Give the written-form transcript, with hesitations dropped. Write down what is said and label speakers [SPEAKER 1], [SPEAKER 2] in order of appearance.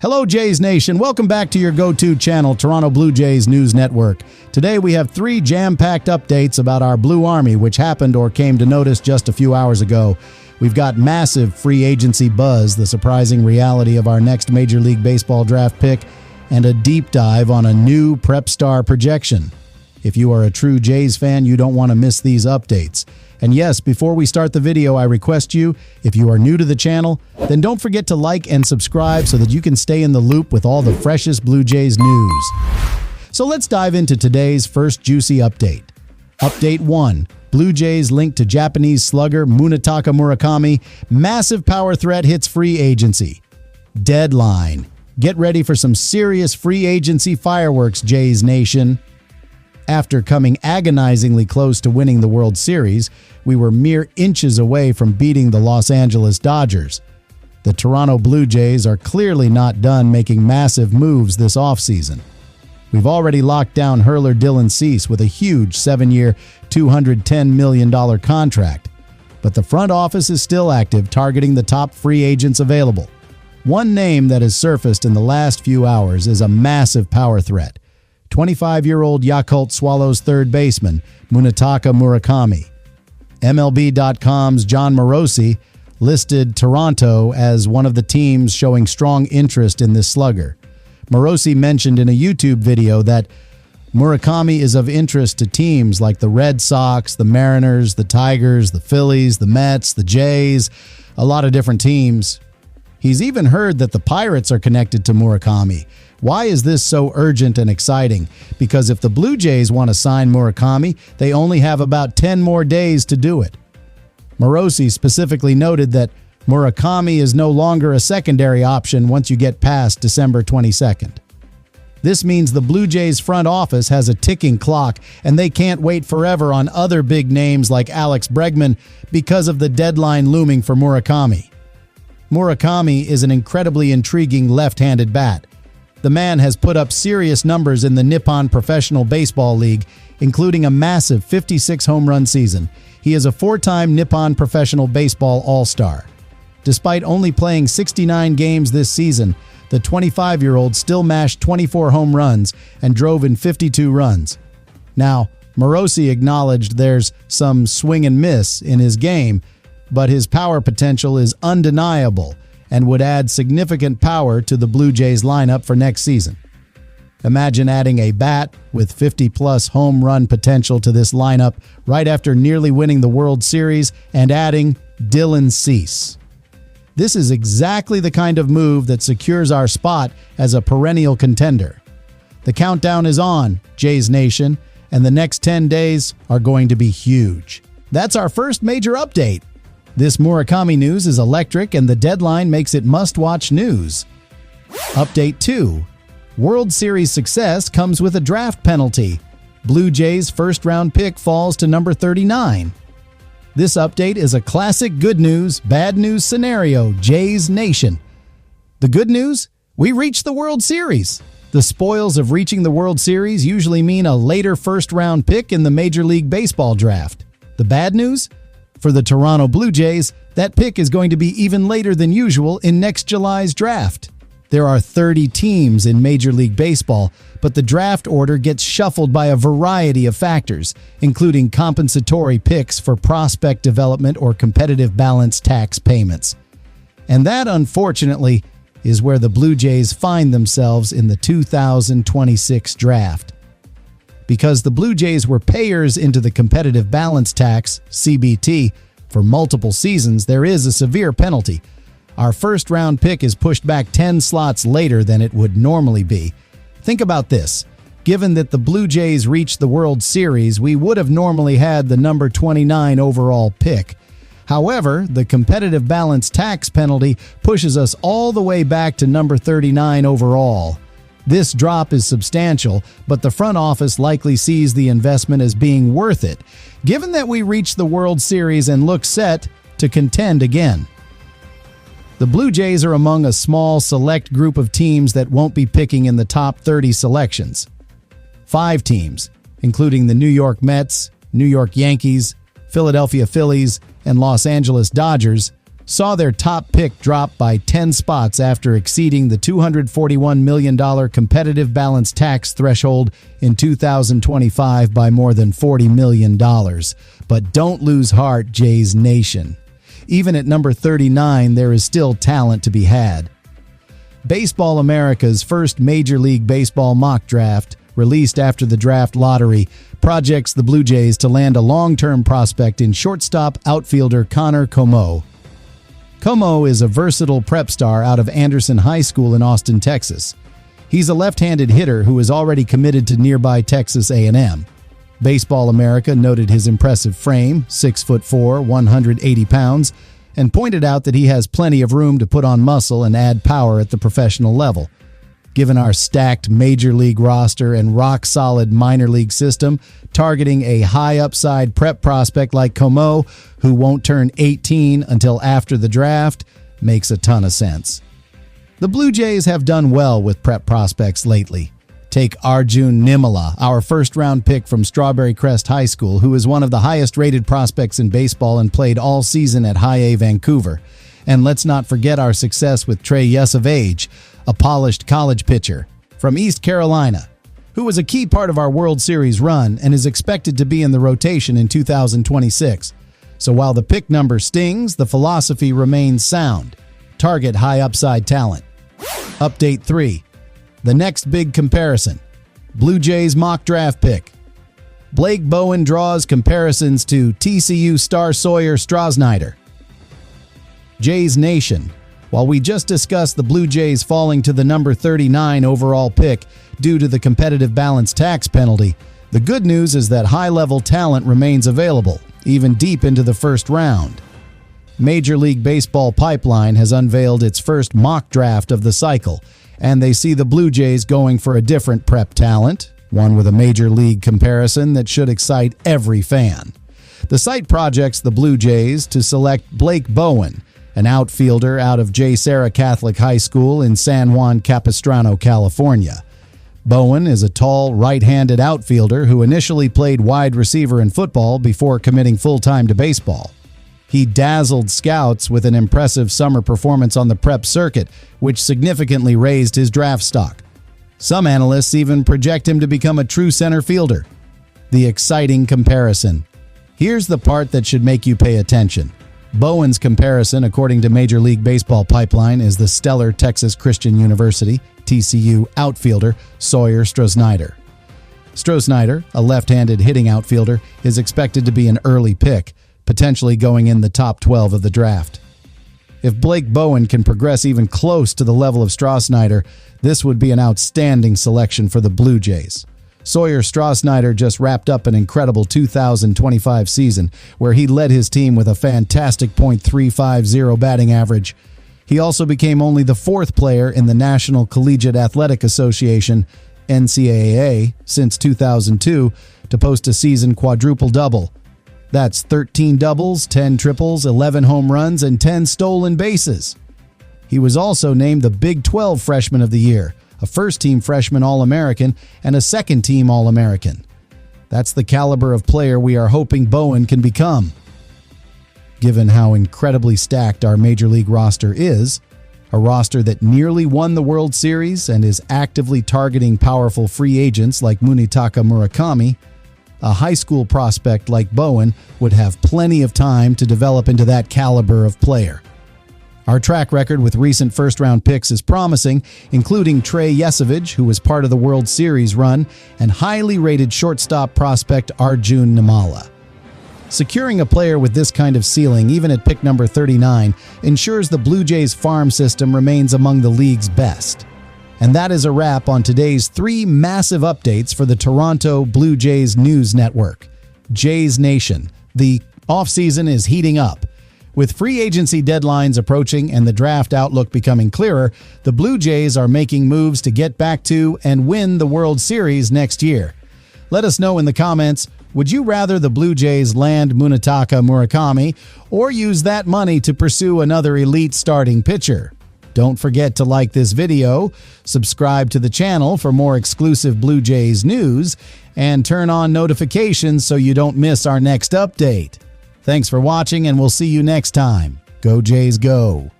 [SPEAKER 1] Hello, Jays Nation. Welcome back to your go-to channel, Toronto Blue Jays News Network. Today we have 3 jam-packed updates about our Blue Army, which happened or came to notice just a few hours ago. We've got massive free agency buzz, the surprising reality of our next Major League Baseball draft pick, and a deep dive on a new Prep Star projection. If you are a true Jays fan, you don't want to miss these updates. And yes, before we start the video, I request you, if you are new to the channel, then don't forget to like and subscribe so that you can stay in the loop with all the freshest Blue Jays news. So let's dive into today's first juicy update. Update 1. Blue Jays linked to Japanese slugger Munetaka Murakami. Massive power threat hits free agency. Deadline. Get ready for some serious free agency fireworks, Jays Nation. After coming agonizingly close to winning the World Series, we were mere inches away from beating the Los Angeles Dodgers. The Toronto Blue Jays are clearly not done making massive moves this offseason. We've already locked down hurler Dylan Cease with a huge 7-year, $210 million contract. But the front office is still active, targeting the top free agents available. One name that has surfaced in the last few hours is a massive power threat. 25-year-old Yakult Swallows third baseman, Munetaka Murakami. MLB.com's John Morosi listed Toronto as one of the teams showing strong interest in this slugger. Morosi mentioned in a YouTube video that Murakami is of interest to teams like the Red Sox, the Mariners, the Tigers, the Phillies, the Mets, the Jays, a lot of different teams. He's even heard that the Pirates are connected to Murakami. Why is this so urgent and exciting? Because if the Blue Jays want to sign Murakami, they only have about 10 more days to do it. Morosi specifically noted that Murakami is no longer a secondary option once you get past December 22nd. This means the Blue Jays front office has a ticking clock, and they can't wait forever on other big names like Alex Bregman because of the deadline looming for Murakami. Murakami is an incredibly intriguing left-handed bat. The man has put up serious numbers in the Nippon Professional Baseball League, including a massive 56 home run season. He is a 4-time Nippon Professional Baseball All-Star. Despite only playing 69 games this season, the 25-year-old still mashed 24 home runs and drove in 52 runs. Now, Morosi acknowledged there's some swing and miss in his game, but his power potential is undeniable and would add significant power to the Blue Jays lineup for next season. Imagine adding a bat with 50-plus home run potential to this lineup right after nearly winning the World Series and adding Dylan Cease. This is exactly the kind of move that secures our spot as a perennial contender. The countdown is on, Jays Nation, and the next 10 days are going to be huge. That's our first major update. This Murakami news is electric, and the deadline makes it must-watch news. Update 2. World Series success comes with a draft penalty. Blue Jays' first-round pick falls to number 39. This update is a classic good news, bad news scenario, Jays Nation. The good news? We reached the World Series. The spoils of reaching the World Series usually mean a later first-round pick in the Major League Baseball draft. The bad news? For the Toronto Blue Jays, that pick is going to be even later than usual in next July's draft. There are 30 teams in Major League Baseball, but the draft order gets shuffled by a variety of factors, including compensatory picks for prospect development or competitive balance tax payments. And that, unfortunately, is where the Blue Jays find themselves in the 2026 draft. Because the Blue Jays were payers into the competitive balance tax, CBT, for multiple seasons, there is a severe penalty. Our first-round pick is pushed back 10 slots later than it would normally be. Think about this. Given that the Blue Jays reached the World Series, we would have normally had the number 29 overall pick. However, the competitive balance tax penalty pushes us all the way back to number 39 overall. This drop is substantial, but the front office likely sees the investment as being worth it, given that we reached the World Series and look set to contend again. The Blue Jays are among a small, select group of teams that won't be picking in the top 30 selections. 5 teams, including the New York Mets, New York Yankees, Philadelphia Phillies, and Los Angeles Dodgers, saw their top pick drop by 10 spots after exceeding the $241 million competitive balance tax threshold in 2025 by more than $40 million. But don't lose heart, Jays Nation. Even at number 39, there is still talent to be had. Baseball America's first Major League Baseball mock draft, released after the draft lottery, projects the Blue Jays to land a long-term prospect in shortstop outfielder Connor Como. Como is a versatile prep star out of Anderson High School in Austin, Texas. He's a left-handed hitter who is already committed to nearby Texas A&M. Baseball America noted his impressive frame, 6'4", 180 pounds, and pointed out that he has plenty of room to put on muscle and add power at the professional level. Given our stacked Major League roster and rock-solid minor league system, targeting a high-upside prep prospect like Como, who won't turn 18 until after the draft, makes a ton of sense. The Blue Jays have done well with prep prospects lately. Take Arjun Nimala, our first-round pick from Strawberry Crest High School, who is one of the highest-rated prospects in baseball and played all season at High A Vancouver. And let's not forget our success with Trey Yesavage, a polished college pitcher from East Carolina, who was a key part of our World Series run and is expected to be in the rotation in 2026. So while the pick number stings, the philosophy remains sound. Target high upside talent. Update 3. The next big comparison. Blue Jays mock draft pick. Blake Bowen draws comparisons to TCU star Sawyer Strasnider. Jays Nation. While we just discussed the Blue Jays falling to the number 39 overall pick due to the competitive balance tax penalty, the good news is that high-level talent remains available, even deep into the first round. Major League Baseball Pipeline has unveiled its first mock draft of the cycle, and they see the Blue Jays going for a different prep talent, one with a Major League comparison that should excite every fan. The site projects the Blue Jays to select Blake Bowen, an outfielder out of J. Sarah Catholic High School in San Juan Capistrano, California. Bowen is a tall, right-handed outfielder who initially played wide receiver in football before committing full-time to baseball. He dazzled scouts with an impressive summer performance on the prep circuit, which significantly raised his draft stock. Some analysts even project him to become a true center fielder. The exciting comparison. Here's the part that should make you pay attention. Bowen's comparison, according to Major League Baseball Pipeline, is the stellar Texas Christian University, TCU, outfielder Sawyer Strasnider. Strasnider, a left-handed hitting outfielder, is expected to be an early pick, potentially going in the top 12 of the draft. If Blake Bowen can progress even close to the level of Strasnider, this would be an outstanding selection for the Blue Jays. Sawyer Strasnider just wrapped up an incredible 2025 season where he led his team with a fantastic .350 batting average. He also became only the fourth player in the National Collegiate Athletic Association, NCAA, since 2002 to post a season quadruple-double. That's 13 doubles, 10 triples, 11 home runs, and 10 stolen bases. He was also named the Big 12 Freshman of the Year, a first-team freshman All-American, and a second-team All-American. That's the caliber of player we are hoping Bowen can become. Given how incredibly stacked our Major League roster is, a roster that nearly won the World Series and is actively targeting powerful free agents like Munetaka Murakami, a high school prospect like Bowen would have plenty of time to develop into that caliber of player. Our track record with recent first-round picks is promising, including Trey Yesavage, who was part of the World Series run, and highly rated shortstop prospect Arjun Nimala. Securing a player with this kind of ceiling, even at pick number 39, ensures the Blue Jays farm system remains among the league's best. And that is a wrap on today's 3 massive updates for the Toronto Blue Jays News Network. Jays Nation, the offseason is heating up. With free agency deadlines approaching and the draft outlook becoming clearer, the Blue Jays are making moves to get back to and win the World Series next year. Let us know in the comments, would you rather the Blue Jays land Munetaka Murakami or use that money to pursue another elite starting pitcher? Don't forget to like this video, subscribe to the channel for more exclusive Blue Jays news, and turn on notifications so you don't miss our next update. Thanks for watching, and we'll see you next time. Go Jays, go.